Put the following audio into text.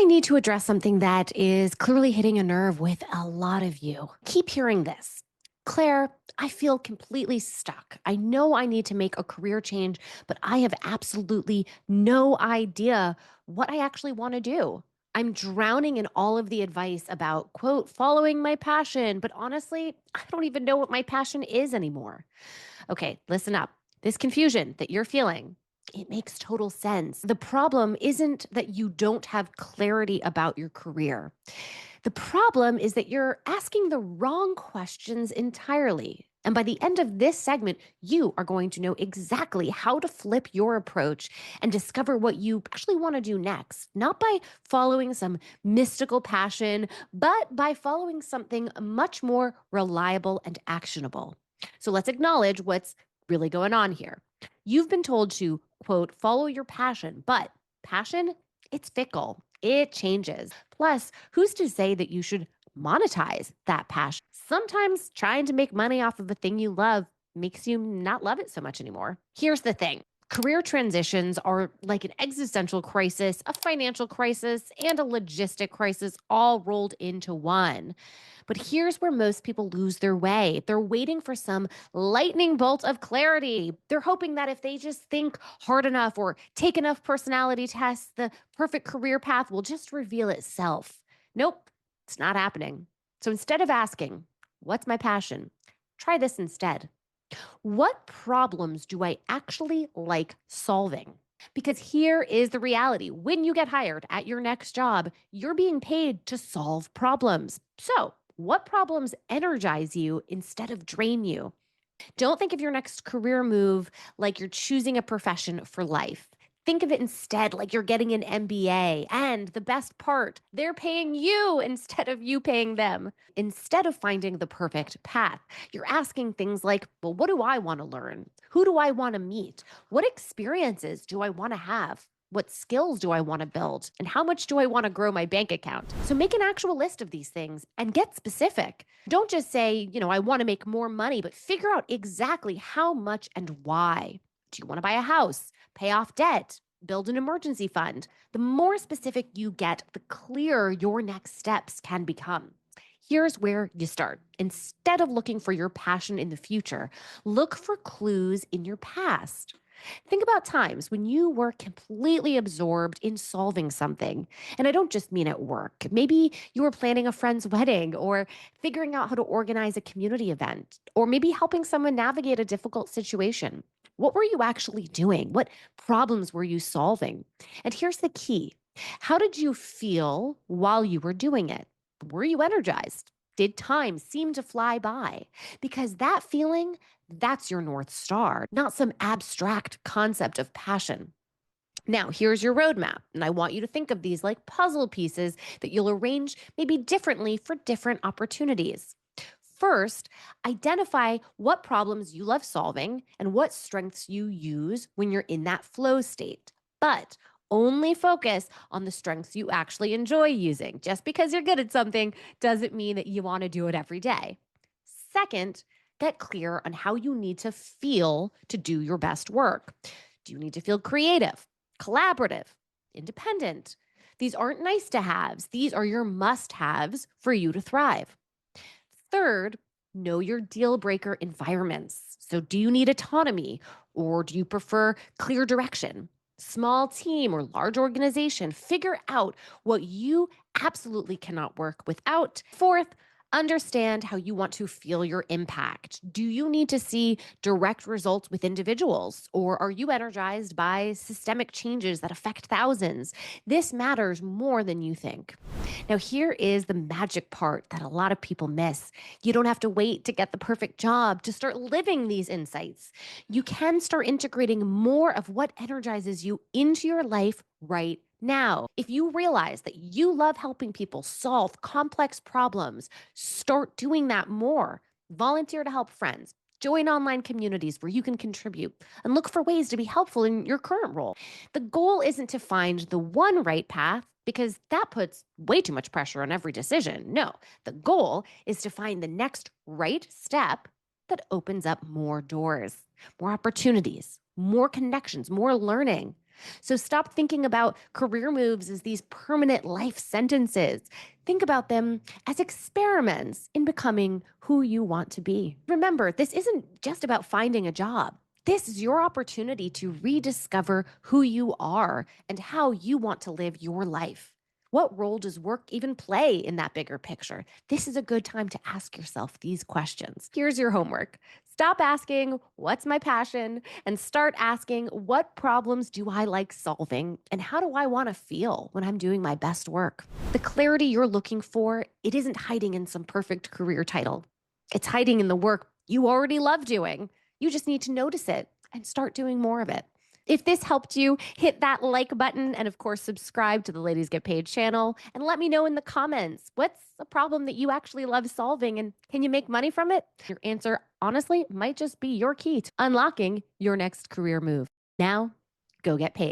I need to address something that is clearly hitting a nerve with a lot of you. Keep hearing this. Claire, I feel completely stuck. I know I need to make a career change, but I have absolutely no idea what I actually want to do. I'm drowning in all of the advice about, quote, following my passion, but honestly, I don't even know what my passion is anymore. Okay, listen up. This confusion that you're feeling, it makes total sense. The problem isn't that you don't have clarity about your career. The problem is that you're asking the wrong questions entirely. And by the end of this segment, you are going to know exactly how to flip your approach and discover what you actually want to do next, not by following some mystical passion, but by following something much more reliable and actionable. So let's acknowledge what's really going on here. You've been told to, quote, follow your passion, but passion, it's fickle, it changes. Plus, who's to say that you should monetize that passion? Sometimes trying to make money off of a thing you love makes you not love it so much anymore. Here's the thing. Career transitions are like an existential crisis, a financial crisis, and a logistic crisis all rolled into one. But here's where most people lose their way. They're waiting for some lightning bolt of clarity. They're hoping that if they just think hard enough or take enough personality tests, the perfect career path will just reveal itself. Nope, it's not happening. So instead of asking, what's my passion? Try this instead. What problems do I actually like solving? Because here is the reality. When you get hired at your next job, you're being paid to solve problems. So, what problems energize you instead of drain you? Don't think of your next career move like you're choosing a profession for life. Think of it instead like you're getting an MBA. And the best part, they're paying you instead of you paying them. Instead of finding the perfect path, you're asking things like, well, what do I want to learn? Who do I want to meet? What experiences do I want to have? What skills do I want to build? And how much do I want to grow my bank account? So make an actual list of these things and get specific. Don't just say, I want to make more money, but figure out exactly how much and why. Do you want to buy a house, pay off debt, build an emergency fund? The more specific you get, the clearer your next steps can become. Here's where you start. Instead of looking for your passion in the future, look for clues in your past. Think about times when you were completely absorbed in solving something. And I don't just mean at work. Maybe you were planning a friend's wedding or figuring out how to organize a community event, or maybe helping someone navigate a difficult situation. What were you actually doing? What problems were you solving? And here's the key. How did you feel while you were doing it? Were you energized? Did time seem to fly by? Because that feeling, that's your North Star, not some abstract concept of passion. Now, here's your roadmap. And I want you to think of these like puzzle pieces that you'll arrange maybe differently for different opportunities. First, identify what problems you love solving and what strengths you use when you're in that flow state. But only focus on the strengths you actually enjoy using. Just because you're good at something doesn't mean that you want to do it every day. Second, get clear on how you need to feel to do your best work. Do you need to feel creative, collaborative, independent? These aren't nice to haves. These are your must haves for you to thrive. Third, know your deal breaker environments. So, do you need autonomy or do you prefer clear direction? Small team or large organization, figure out what you absolutely cannot work without. Fourth, understand how you want to feel your impact. Do you need to see direct results with individuals, or are you energized by systemic changes that affect thousands? This matters more than you think. Now, here is the magic part that a lot of people miss. You don't have to wait to get the perfect job to start living these insights. You can start integrating more of what energizes you into your life right now. If you realize that you love helping people solve complex problems, start doing that more. Volunteer to help friends. Join online communities where you can contribute and look for ways to be helpful in your current role. The goal isn't to find the one right path because that puts way too much pressure on every decision. No, the goal is to find the next right step that opens up more doors, more opportunities, more connections, more learning. So stop thinking about career moves as these permanent life sentences. Think about them as experiments in becoming who you want to be. Remember, this isn't just about finding a job. This is your opportunity to rediscover who you are and how you want to live your life. What role does work even play in that bigger picture? This is a good time to ask yourself these questions. Here's your homework. Stop asking, what's my passion? And start asking, what problems do I like solving? And how do I want to feel when I'm doing my best work? The clarity you're looking for, it isn't hiding in some perfect career title. It's hiding in the work you already love doing. You just need to notice it and start doing more of it. If this helped you, hit that like button and, of course, subscribe to the Ladies Get Paid channel and let me know in the comments what's a problem that you actually love solving and can you make money from it? Your answer, honestly, might just be your key to unlocking your next career move. Now, go get paid.